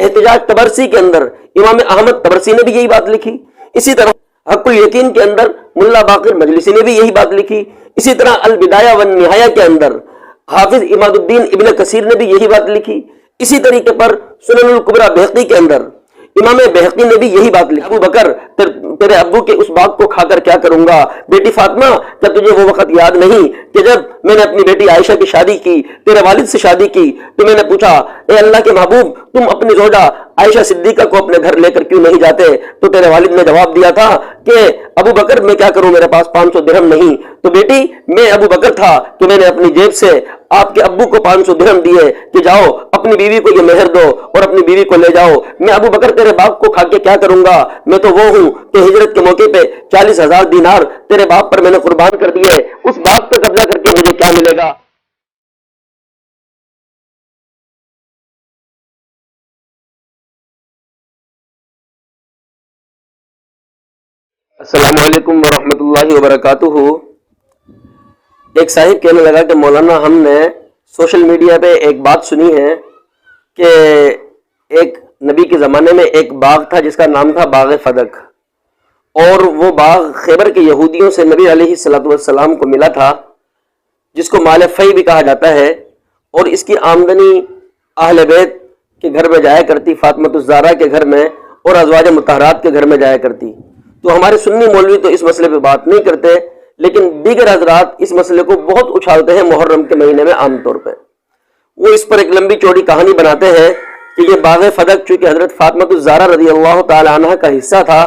احتجاج تبرسی کے اندر امام احمد تبرسی نے بھی یہی بات لکھی، اسی طرح حق الیقین کے اندر ملا باقر مجلسی نے بھی یہی بات لکھی، اسی طرح البدایہ والنہایہ کے اندر حافظ اماد الدین ابن کثیر نے بھی یہی بات لکھی، اسی طریقے پر سنن الکبریٰ بہقی کے اندر امام بہقی نے بھی یہی بات لکھی، ابو بکر تیرے ابو کے اس باغ کو کھا کر کیا کروں گا؟ بیٹی فاطمہ کیا تجھے وہ وقت یاد نہیں کہ جب میں نے اپنی بیٹی عائشہ کی شادی کی، تیرے والد سے شادی کی، تو میں نے پوچھا اے اللہ کے محبوب تم اپنی زوجہ عائشہ صدیقہ کو اپنے گھر لے کر کیوں نہیں جاتے؟ تو تیرے والد نے جواب دیا تھا کہ ابو بکر میں کیا کروں، میرے پاس 500 درہم نہیں۔ تو بیٹی میں ابو بکر تھا کہ میں نے اپنی جیب سے آپ کے ابو کو 500 درہم دیے کہ جاؤ اپنی بیوی کو یہ مہر دو اور اپنی بیوی کو لے جاؤ۔ میں ابو بکر تیرے باپ کو کھا کے کیا کروں گا؟ میں تو وہ ہوں کہ ہجرت کے موقع پہ 40,000 دینار تیرے باپ پر میں نے قربان کر دیے، اس باپ پہ قبضہ کر کے مجھے کیا ملے گا؟ السلام علیکم ورحمۃ اللہ وبرکاتہ۔ ایک صاحب کہنے لگا کہ مولانا ہم نے سوشل میڈیا پہ ایک بات سنی ہے کہ ایک نبی کے زمانے میں ایک باغ تھا جس کا نام تھا باغ فدق، اور وہ باغ خیبر کے یہودیوں سے نبی علیہ الصلوۃ والسلام کو ملا تھا، جس کو مال فی بھی کہا جاتا ہے، اور اس کی آمدنی اہل بیت کے گھر میں جایا کرتی، فاطمہ الزہرا کے گھر میں اور ازواج مطہرات کے گھر میں جایا کرتی۔ تو ہمارے سنی مولوی تو اس مسئلے پہ بات نہیں کرتے، لیکن دیگر حضرات اس مسئلے کو بہت اچھالتے ہیں محرم کے مہینے میں عام طور پہ۔ وہ اس پر ایک لمبی چوڑی کہانی بناتے ہیں کہ یہ باغ فدق چونکہ حضرت فاطمہ الزہرا رضی اللہ تعالی عنہ کا حصہ تھا،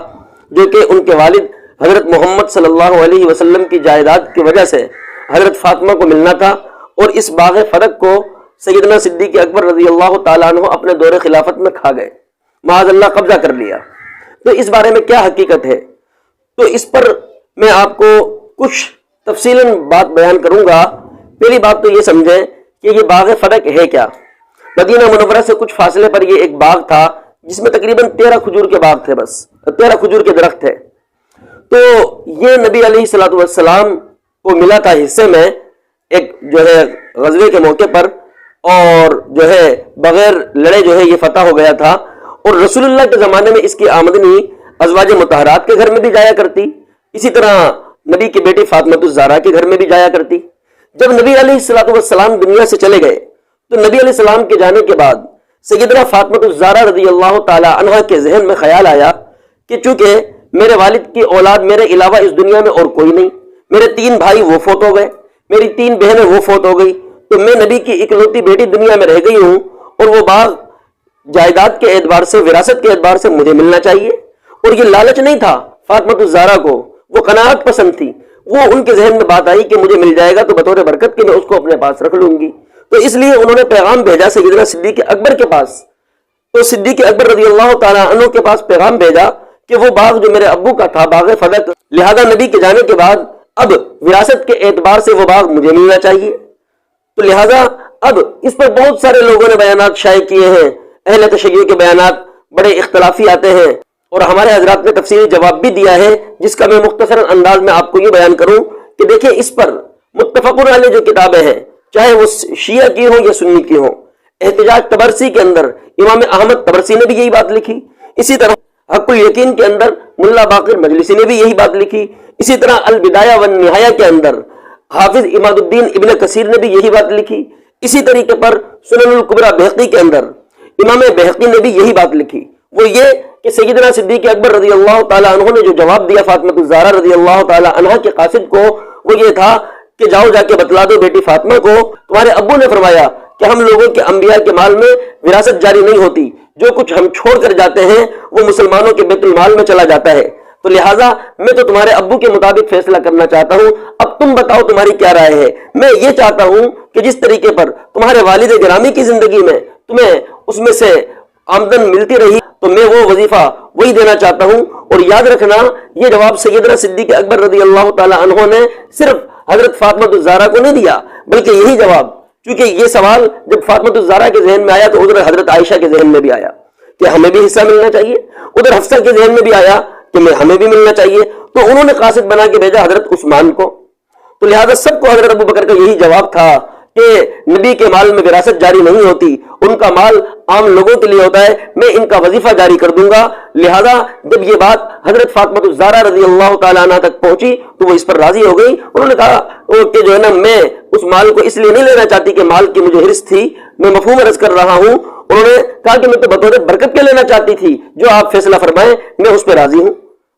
جو کہ ان کے والد حضرت محمد صلی اللہ علیہ وسلم کی جائیداد کی وجہ سے حضرت فاطمہ کو ملنا تھا، اور اس باغ فدق کو سیدنا صدیق اکبر رضی اللہ تعالی عنہ اپنے دور خلافت میں کھا گئے، معاذ اللہ قبضہ کر لیا۔ تو اس بارے میں کیا حقیقت ہے؟ تو اس پر میں آپ کو کچھ تفصیلاً بات بیان کروں گا۔ پہلی بات تو یہ سمجھیں کہ یہ باغ فدق ہے کیا۔ مدینہ منورہ سے کچھ فاصلے پر یہ ایک باغ تھا جس میں تقریباً 13 کھجور کے باغ تھے، بس 13 کھجور کے درخت تھے۔ تو یہ نبی علیہ الصلوۃ والسلام کو ملا تھا حصے میں ایک جو ہے غزوے کے موقع پر، اور جو ہے بغیر لڑے جو ہے یہ فتح ہو گیا تھا، اور رسول اللہ کے زمانے میں اس کی آمدنی ازواج مطہرات کے گھر میں بھی جایا کرتی، اسی طرح نبی کی بیٹی فاطمہ الزہرا کے گھر میں بھی جایا کرتی۔ جب نبی علیہ الصلوۃ والسلام دنیا سے چلے گئے تو نبی علیہ السلام کے جانے کے بعد سیدنا فاطمہ الزہرا رضی اللہ تعالی عنہا کے ذہن میں خیال آیا کہ چونکہ میرے والد کی اولاد میرے علاوہ اس دنیا میں اور کوئی نہیں، میرے 3 بھائی وہ فوت ہو گئے، میری 3 بہنیں وہ فوت ہو گئی، تو میں نبی کی اکلوتی بیٹی دنیا میں رہ گئی ہوں، اور وہ باغ جائیداد کے اعتبار سے، وراثت کے اعتبار سے مجھے ملنا چاہیے۔ اور یہ لالچ نہیں تھا فاطمہ الزہرا کو، وہ قناعت پسند تھی، وہ ان کے ذہن میں بات آئی کہ مجھے مل جائے گا تو بطور برکت کہ میں اس کو اپنے پاس رکھ لوں گی۔ تو اس لیے انہوں نے پیغام بھیجا سیدنا صدیق اکبر کے پاس، تو صدیق اکبر رضی اللہ تعالی عنہ کے پاس پیغام بھیجا کہ وہ باغ جو میرے ابو کا تھا باغ فدق، لہذا نبی کے جانے کے بعد اب وراثت کے اعتبار سے وہ باغ مجھے ملنا چاہیے۔ تو لہذا اب اس پر بہت سارے لوگوں نے بیانات شائع کیے ہیں، اہل تشیع کے بیانات بڑے اختلافی آتے ہیں، اور ہمارے حضرات نے تفصیلی جواب بھی دیا ہے، جس کا میں مختصر انداز میں آپ کو یہ بیان کروں کہ دیکھیں اس پر متفق علیہ جو کتابیں ہیں، چاہے وہ شیعہ کی ہوں یا سنی کی ہوں، احتجاج تبرسی کے اندر امام احمد تبرسی نے بھی یہی بات لکھی، اسی طرح حق الیقین کے اندر ملا باقر مجلسی نے بھی یہی بات لکھی، اسی طرح البدایہ والنہایہ کے اندر حافظ اماد الدین ابن کثیر نے بھی یہی بات لکھی، اسی طریقے پر سنن الکبریٰ بہقی کے اندر امام بہقی نے بھی یہی بات لکھی۔ وہ یہ کہ سیدنا صدیق اکبر رضی اللہ تعالی عنہ نے جو جواب دیا فاطمہ الزہرا رضی اللہ تعالی عنہ کے قاصد کو، وہ یہ تھا کہ جاؤ جا کے بتلا دو بیٹی فاطمہ کو تمہارے ابو نے فرمایا کہ ہم لوگوں کے انبیاء کے مال میں وراثت جاری نہیں ہوتی، جو کچھ ہم چھوڑ کر جاتے ہیں وہ مسلمانوں کے بیت المال میں چلا جاتا ہے، تو لہٰذا میں تو تمہارے ابو کے مطابق فیصلہ کرنا چاہتا ہوں، اب تم بتاؤ تمہاری کیا رائے ہے۔ میں یہ چاہتا ہوں کہ جس طریقے پر تمہارے والد گرامی کی زندگی میں تمہیں اس میں سے آمدن ملتی رہی، تو میں وہ وظیفہ وہی دینا چاہتا ہوں۔ اور یاد رکھنا یہ جواب سیدنا صدیق اکبر رضی اللہ تعالی عنہ نے صرف حضرت فاطمہ الزہرا کو نہیں دیا، بلکہ یہی جواب، چونکہ یہ سوال جب فاطمہ الزہرا کے ذہن میں آیا تو ادھر حضرت عائشہ کے ذہن میں بھی آیا کہ ہمیں بھی حصہ ملنا چاہیے، ادھر حفصہ کے ذہن میں بھی آیا کہ ہمیں بھی ملنا چاہیے، تو انہوں نے قاصد بنا کے بھیجا حضرت عثمان کو۔ تو لہذا سب کو حضرت ابو بکر کا یہی جواب تھا کہ نبی کے مال میں وراثت جاری نہیں ہوتی، ان کا مال عام لوگوں کے لیے ہوتا ہے، میں ان کا وظیفہ جاری کر دوں گا۔ لہذا جب یہ بات حضرت فاطمہ الزہرا رضی اللہ تعالیٰ عنہ تک پہنچی تو وہ اس پر راضی ہو گئی۔ انہوں نے کہا کہ جو ہے نا، میں اس مال کو اس لیے نہیں لینا چاہتی کہ مال کی مجھے حرص تھی، میں مفہوم عرض کر رہا ہوں۔ انہوں نے کہا کہ میں تو بطور برکت کے لینا چاہتی تھی، جو آپ فیصلہ فرمائیں میں اس پہ راضی ہوں،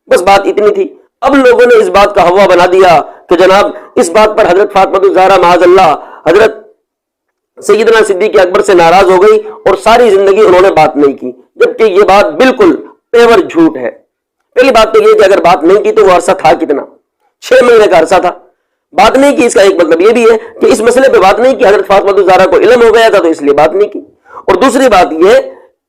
بس بات اتنی تھی۔ اب لوگوں نے اس بات کا ہوا بنا دیا کہ جناب اس بات پر حضرت فاطمہ الزہرا معاذ اللہ حضرت سیدنا صدیق اکبر سے ناراض ہو گئی اور ساری زندگی انہوں نے بات نہیں کی، جبکہ یہ بات بالکل پیور جھوٹ ہے۔ پہلی بات تو یہ کہ اگر بات نہیں کی تو وہ عرصہ تھا کتنا، 6 مہینے کا عرصہ تھا۔ بات نہیں کی اس کا ایک مطلب یہ بھی ہے کہ اس مسئلے پہ بات نہیں کی، حضرت فاطمہ الزہرا کو علم ہو گیا تھا تو اس لیے بات نہیں کی۔ اور دوسری بات یہ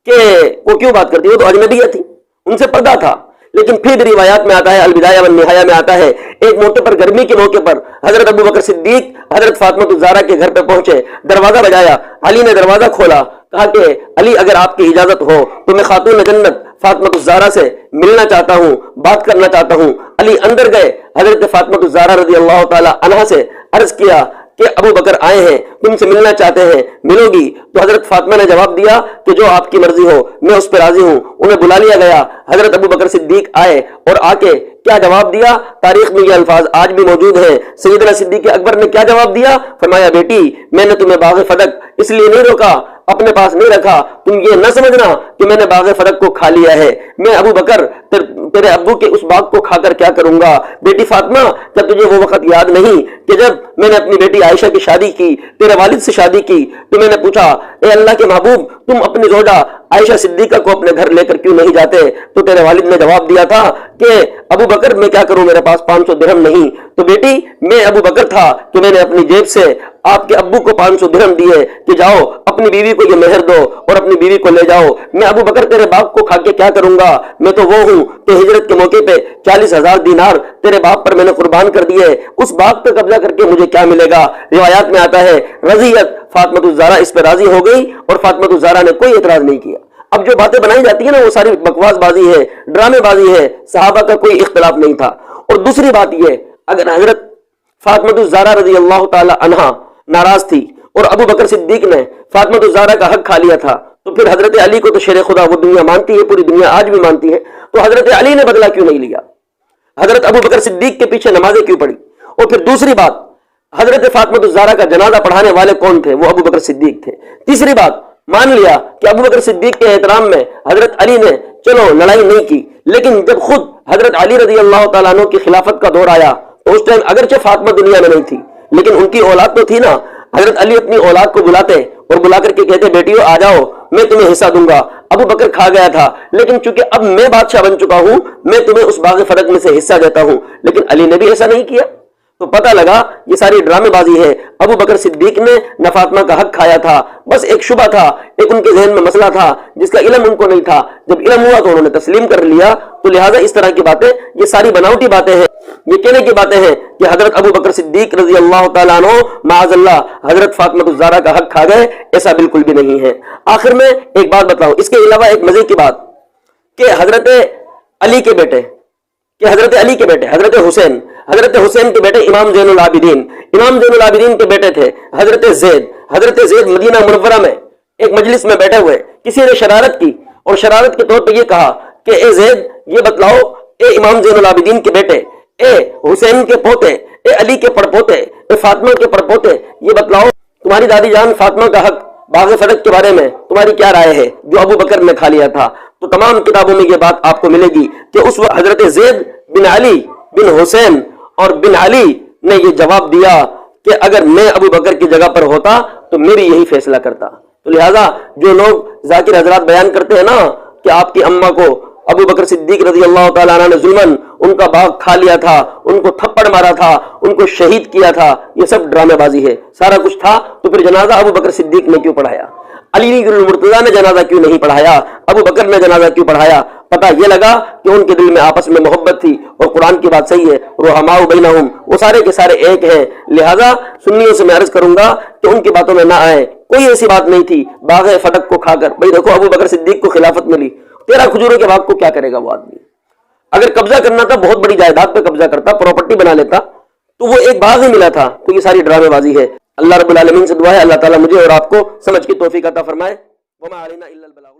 کہ وہ کیوں بات کرتی، وہ تو اجنبیہ تھی، ان سے پردہ تھا۔ لیکن پھر بھی روایات میں آتا ہے، البدایہ والنہایہ میں آتا ہے، ایک موقع پر گرمی کے موقع پر حضرت ابو بکر صدیق حضرت فاطمہ الزہرا کے گھر پہ پہنچے، دروازہ بجایا، علی نے دروازہ کھولا، کہا کہ علی اگر آپ کی اجازت ہو تو میں خاتون جنت فاطمہ الزہرا سے ملنا چاہتا ہوں، بات کرنا چاہتا ہوں۔ علی اندر گئے، حضرت فاطمہ الزہرا رضی اللہ تعالی عنہا سے عرض کیا کہ ابو بکر آئے ہیں، تم سے ملنا چاہتے ہیں، ملو گی؟ تو حضرت فاطمہ نے جواب دیا کہ جو آپ کی مرضی ہو، میں اس پہ راضی ہوں۔ انہیں بلا لیا گیا، حضرت ابو بکر صدیق آئے اور آ کے کیا جواب دیا؟ تاریخ میں یہ الفاظ آج بھی موجود ہیں۔ سیدنا صدیق اکبر نے کیا جواب دیا؟ فرمایا بیٹی میں نے تمہیں باغ فدق اس لیے نہیں روکا، اپنے پاس نہیں رکھا، تم یہ نہ سمجھنا کہ میں نے باغ فدق کو کھا لیا ہے، میں ابو بکر تیرے ابو کے اس باغ کو کھا کر کیا کروں گا؟ بیٹی فاطمہ کیا تجھے وہ وقت یاد نہیں کہ جب میں نے اپنی بیٹی عائشہ کی شادی کی، تیرے والد سے شادی کی، تو میں نے پوچھا اے اللہ کے محبوب تم اپنی زوجہ عائشہ صدیقہ کو اپنے گھر لے کر کیوں نہیں جاتے؟ تو تیرے والد نے جواب دیا تھا کہ ابو بکر میں کیا کروں، میرے پاس 500 درہم نہیں۔ تو بیٹی میں ابو بکر تھا کہ میں نے اپنی جیب سے آپ کے ابو کو 500 درہم دیے کہ جاؤ اپنی بیوی کو یہ مہر دو اور اپنی بیوی کو لے جاؤ۔ میں ابو بکر تیرے باپ کو کھا کے کیا کروں گا؟ میں تو وہ ہوں کہ ہجرت کے موقع پہ 40,000 دینار تیرے باپ پر میں نے قربان کر دیے، اس باغ پہ قبضہ کر کے مجھے کیا ملے گا؟ روایات میں آتا ہے رضیت فاطمہ الزہرا اس پہ راضی ہو گئی اور فاطمہ الزہرا نے کوئی اعتراض نہیں کیا۔ اب جو باتیں بنائی جاتی ہیں نا وہ ساری بکواس بازی ہے، ڈرامے بازی ہے، صحابہ کا کوئی اختلاف نہیں تھا۔ اور دوسری بات یہ، اگر حضرت فاطمہ الزہرا رضی اللہ تعالی عنہا ناراض تھی اور ابو بکر صدیق نے فاطمہ الزہرا کا حق کھا لیا تھا، تو پھر حضرت علی کو تو شیر خدا وہ دنیا مانتی ہے، پوری دنیا آج بھی مانتی ہے، تو حضرت علی نے بدلہ کیوں نہیں لیا؟ حضرت ابو بکر صدیق کے پیچھے نمازیں کیوں پڑھی؟ اور پھر دوسری بات، حضرت فاطمہ الزہرا کا جنازہ پڑھانے والے کون تھے؟ وہ ابو بکر صدیق تھے۔ تیسری بات، مان لیا کہ ابو بکر صدیق کے احترام میں حضرت علی نے چلو لڑائی نہیں کی، لیکن جب خود حضرت علی رضی اللہ تعالیٰ عنہ کی خلافت کا دور آیا تو اس ٹائم اگرچہ فاطمہ دنیا میں نہیں تھی لیکن ان کی اولاد تو تھی نا۔ حضرت علی اپنی اولاد کو بلاتے اور بلا کر کے کہتے بیٹیوں آ جاؤ میں تمہیں حصہ دوں گا۔ ابو بکر کھا گیا تھا لیکن چونکہ اب میں بادشاہ بن چکا ہوں میں تمہیں اس باغ فدق میں سے حصہ دیتا ہوں، لیکن علی نے بھی ایسا نہیں کیا۔ تو پتہ لگا یہ ساری ڈرامے بازی ہے، ابو بکر صدیق نے نہ فاطمہ کا حق کھایا تھا، بس ایک شبہ تھا، ایک ان کے ذہن میں مسئلہ تھا جس کا علم ان کو نہیں تھا، جب علم ہوا تو انہوں نے تسلیم کر لیا۔ تو لہٰذا اس طرح کی باتیں یہ ساری بناوٹی باتیں ہیں، یہ کہنے کی باتیں ہیں کہ حضرت ابو بکر صدیق رضی اللہ تعالیٰ عنہ معاذ اللہ حضرت فاطمہ الزہرا کا حق کھا گئے، ایسا بالکل بھی نہیں ہے۔ آخر میں ایک بات بتاؤں اس کے علاوہ ایک مزے کی بات کہ حضرت علی کے بیٹے حضرت حسین کے بیٹے امام زین العابدین کے بیٹے تھے حضرت زید مدینہ منورہ میں ایک مجلس میں بیٹھے ہوئے کسی نے شرارت کی اور شرارت کے طور پہ یہ کہا کہ اے زید یہ بتلاؤ، اے امام زین العابدین کے بیٹے، اے حسین کے پوتے، اے علی کے پڑپوتے، اے فاطمہ کے پڑپوتے، یہ بتلاؤ تمہاری دادی جان فاطمہ کا حق باغ فدق کے بارے میں تمہاری کیا رائے ہے جو ابو بکر نے کھا لیا تھا؟ تو تمام کتابوں میں یہ بات آپ کو ملے گی کہ اس وقت حضرت زید بن علی بن حسین اور بن علی نے یہ جواب دیا کہ اگر میں ابو بکر کی جگہ پر ہوتا تو میری یہی فیصلہ کرتا۔ تو لہٰذا جو لوگ ذاکر حضرات بیان کرتے ہیں نا کہ آپ کی اماں کو ابو بکر صدیق رضی اللہ تعالیٰ عنہ نے ظلمن ان کا باغ کھا لیا تھا، ان کو تھپڑ مارا تھا، ان کو شہید کیا تھا، یہ سب ڈرامے بازی ہے۔ سارا کچھ تھا تو پھر جنازہ ابو بکر صدیق نے کیوں پڑھایا؟ علی المرتضیٰ نے جنازہ کیوں نہیں پڑھایا؟ ابو بکر نے جنازہ کیوں پڑھایا؟ پتہ یہ لگا کہ ان کے دل میں آپس میں محبت تھی، اور قرآن کی بات صحیح ہے رحماء بینہم، وہ سارے کے سارے ایک ہیں۔ لہذا سنیوں سے میں عرض کروں گا کہ ان کی باتوں میں نہ آئے، کوئی ایسی بات نہیں تھی باغ فدق کو کھا کر بھائی دیکھو ابو بکر صدیق کو خلافت ملی، 13 کھجوروں کے باغ کو کیا کرے گا وہ آدمی؟ اگر قبضہ کرنا تھا بہت بڑی جائیداد پہ قبضہ کرتا، پراپرٹی بنا لیتا، تو وہ ایک باغ ہی ملا تھا۔ تو یہ ساری ڈرامے بازی ہے۔ اللہ رب العالمین سے دعا ہے اللہ تعالیٰ مجھے اور آپ کو سمجھ کی توفیق عطا فرمائے. وما علینا الا البلاغ.